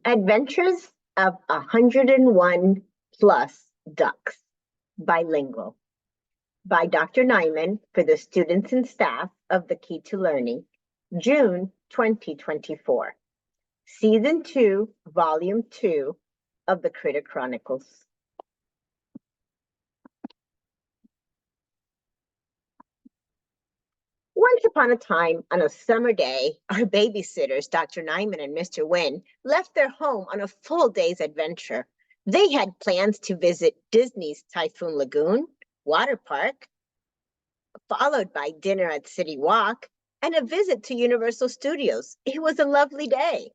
Adventures of 101 Plus Ducks, Bilingual, by Dr. Nyman for the students and staff of the Key to Learning, June 2024. Season 2, Volume 2 of the Critter Chronicles. Once upon a time, on a summer day, our babysitters, Dr. Nyman and Mr. Nguyen, left their home on a full day's adventure. They had plans to visit Disney's Typhoon Lagoon, water park, followed by dinner at City Walk, and a visit to Universal Studios. It was a lovely day.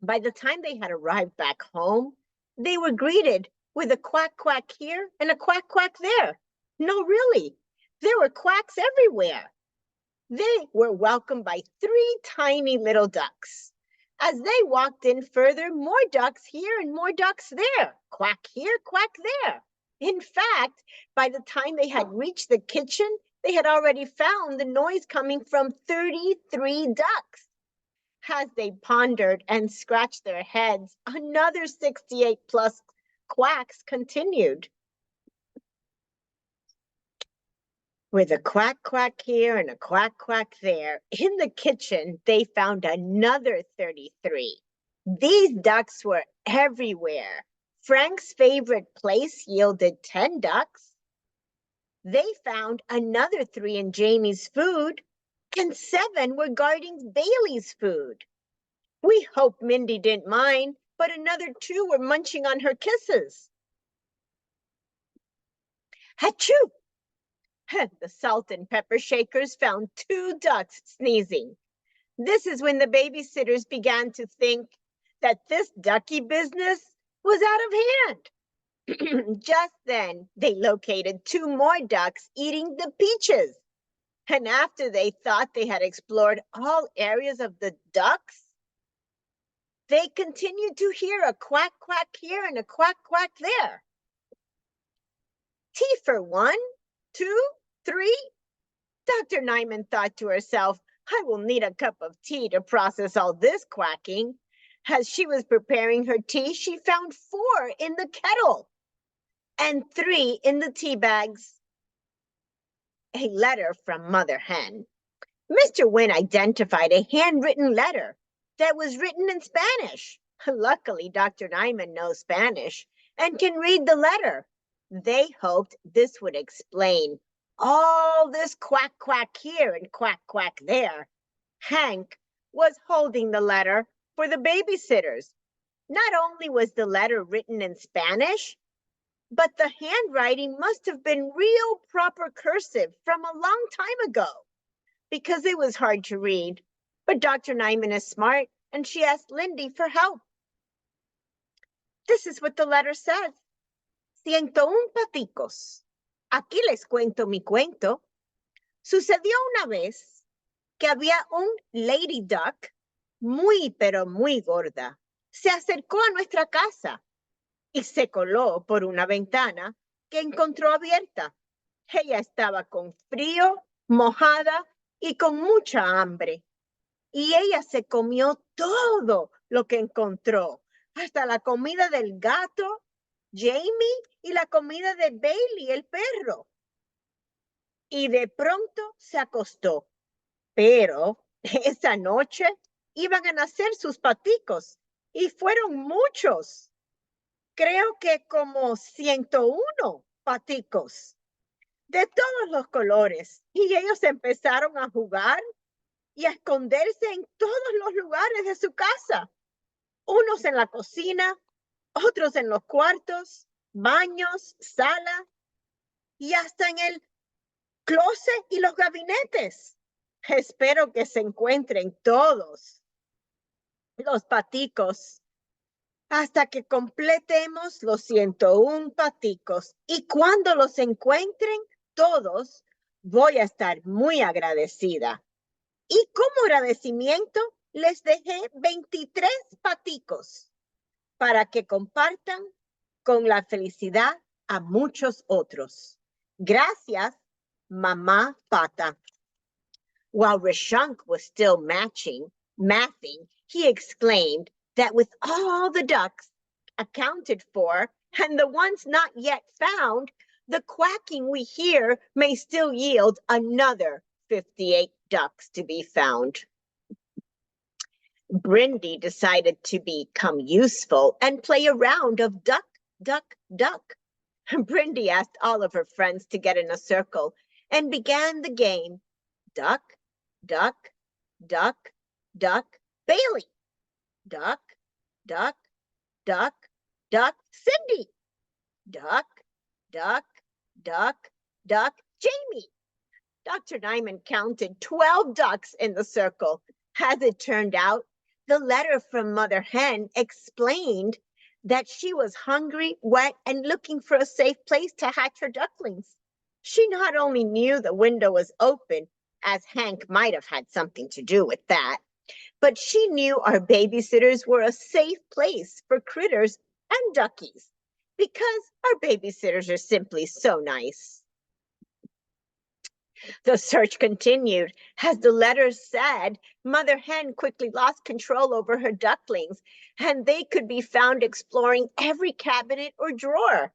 By the time they had arrived back home, they were greeted with a quack quack here and a quack quack there. No, really, there were quacks everywhere. They were welcomed by 3 tiny little ducks. As they walked in further, more ducks here and more ducks there. Quack here, quack there. In fact, by the time they had reached the kitchen, they had already found the noise coming from 33 ducks. As they pondered and scratched their heads, another 68 plus quacks continued. With a quack quack here and a quack quack there, in the kitchen, they found another 33. These ducks were everywhere. Frank's favorite place yielded 10 ducks. They found another 3 in Jamie's food, and 7 were guarding Bailey's food. We hope Mindy didn't mind, but another 2 were munching on her kisses. Achoo! The salt and pepper shakers found 2 ducks sneezing. This is when the babysitters began to think that this ducky business was out of hand. Just then, they located 2 more ducks eating the peaches. And after they thought they had explored all areas of the ducks, they continued to hear a quack quack here and a quack quack there. Tea for 1, 2, 3. Dr. Nyman thought to herself, I will need a cup of tea to process all this quacking. As she was preparing her tea, she found 4 in the kettle and 3 in the tea bags. A letter from Mother Hen. Mr. Nguyen identified a handwritten letter that was written in Spanish. Luckily, Dr. Nyman knows Spanish and can read the letter. They hoped this would explain all this quack quack here and quack quack there. Hank was holding the letter for the babysitters. Not only was the letter written in Spanish, but the handwriting must have been real proper cursive from a long time ago, because it was hard to read. But Dr. Nyman is smart, and she asked Lindy for help. This is what the letter says. 101 paticos. Aquí les cuento mi cuento. Sucedió una vez que había un lady duck muy, pero muy gorda. Se acercó a nuestra casa y se coló por una ventana que encontró abierta. Ella estaba con frío, mojada y con mucha hambre. Y ella se comió todo lo que encontró, hasta la comida del gato, Jamie, y la comida de Bailey, el perro. Y de pronto se acostó. Pero esa noche iban a nacer sus paticos y fueron muchos. Creo que como 101 paticos de todos los colores. Y ellos empezaron a jugar y a esconderse en todos los lugares de su casa. Unos en la cocina, otros en los cuartos, baños, sala y hasta en el closet y los gabinetes. Espero que se encuentren todos los paticos hasta que completemos los 101 paticos. Y cuando los encuentren todos, voy a estar muy agradecida. Y como agradecimiento, les dejé 23 paticos para que compartan con la felicidad a muchos otros. Gracias, Mamá Pata. While Rishunk was still mathing, he exclaimed that with all the ducks accounted for and the ones not yet found, the quacking we hear may still yield another 58 ducks to be found. Brindy decided to become useful and play a round of duck, duck, duck. Brindy asked all of her friends to get in a circle and began the game. Duck, duck, duck, duck, Bailey. Duck, duck, duck, duck, Cindy. Duck, duck, duck, duck, Jamie. Dr. Nyman counted 12 ducks in the circle. As it turned out, the letter from Mother Hen explained that she was hungry, wet, and looking for a safe place to hatch her ducklings. She not only knew the window was open, as Hank might have had something to do with that, but she knew our babysitters were a safe place for critters and duckies, because our babysitters are simply so nice. The search continued. As the letters said, Mother Hen quickly lost control over her ducklings, and they could be found exploring every cabinet or drawer.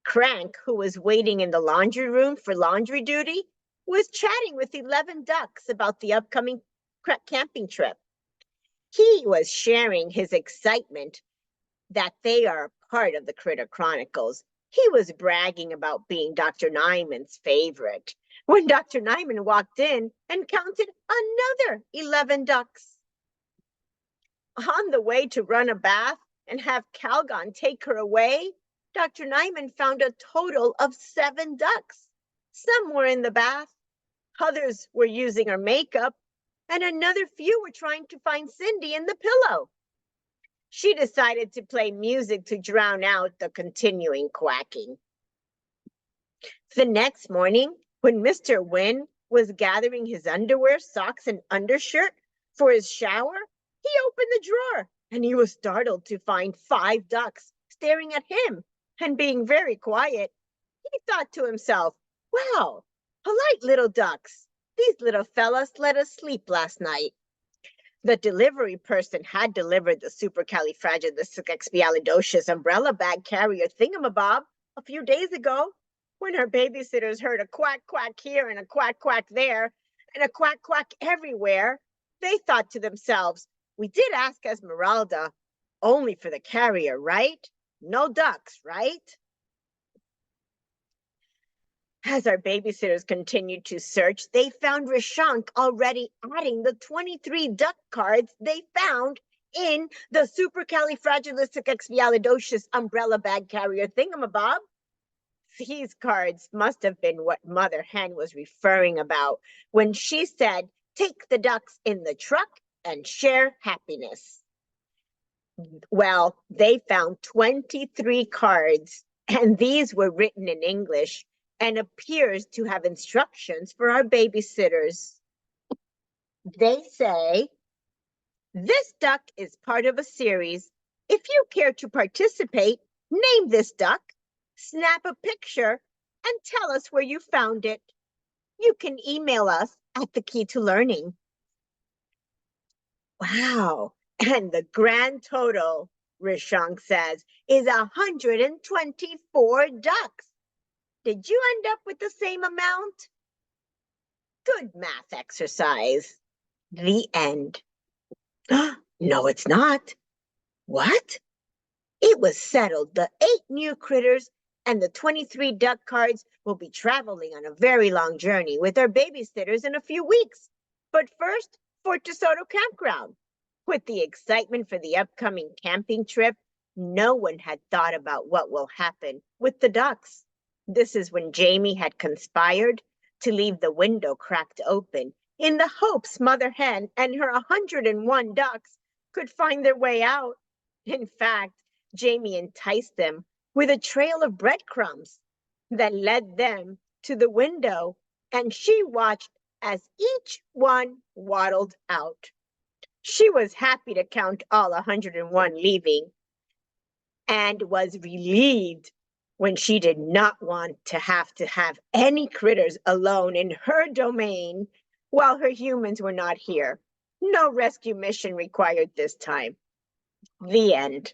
Crank, who was waiting in the laundry room for laundry duty, was chatting with 11 ducks about the upcoming camping trip. He was sharing his excitement that they are part of the Critter Chronicles. He was bragging about being Dr. Nyman's favorite when Dr. Nyman walked in and counted another 11 ducks. On the way to run a bath and have Calgon take her away, Dr. Nyman found a total of 7 ducks. Some were in the bath, others were using her makeup, and another few were trying to find Cindy in the pillow. She decided to play music to drown out the continuing quacking. The next morning, when Mr. Wynne was gathering his underwear, socks, and undershirt for his shower, he opened the drawer and he was startled to find 5 ducks staring at him and being very quiet. He thought to himself, wow, polite little ducks. These little fellas let us sleep last night. The delivery person had delivered the supercalifragilisticexpialidocious umbrella bag carrier thingamabob a few days ago. When her babysitters heard a quack, quack here and a quack, quack there and a quack, quack everywhere, they thought to themselves, we did ask Esmeralda only for the carrier, right? No ducks, right? As our babysitters continued to search, they found Rishank already adding the 23 duck cards they found in the supercalifragilisticexpialidocious umbrella bag carrier thingamabob. These cards must have been what Mother Hen was referring about when she said, take the ducks in the truck and share happiness. Well, they found 23 cards, and these were written in English and appears to have instructions for our babysitters. They say, this duck is part of a series. If you care to participate, name this duck, snap a picture, and tell us where you found it. You can email us at The Key to Learning. Wow, and the grand total, Rishank says, is 124 ducks. Did you end up with the same amount? Good math exercise. The end. No, it's not. What? It was settled. The 8 new critters and the 23 duck cards will be traveling on a very long journey with our babysitters in a few weeks. But first, Fort DeSoto Campground. With the excitement for the upcoming camping trip, no one had thought about what will happen with the ducks. This is when Jamie had conspired to leave the window cracked open in the hopes Mother Hen and her 101 ducks could find their way out. In fact, Jamie enticed them with a trail of breadcrumbs that led them to the window, and she watched as each one waddled out. She was happy to count all 101 leaving and was relieved when she did not want to have any critters alone in her domain while her humans were not here. No rescue mission required this time. The end.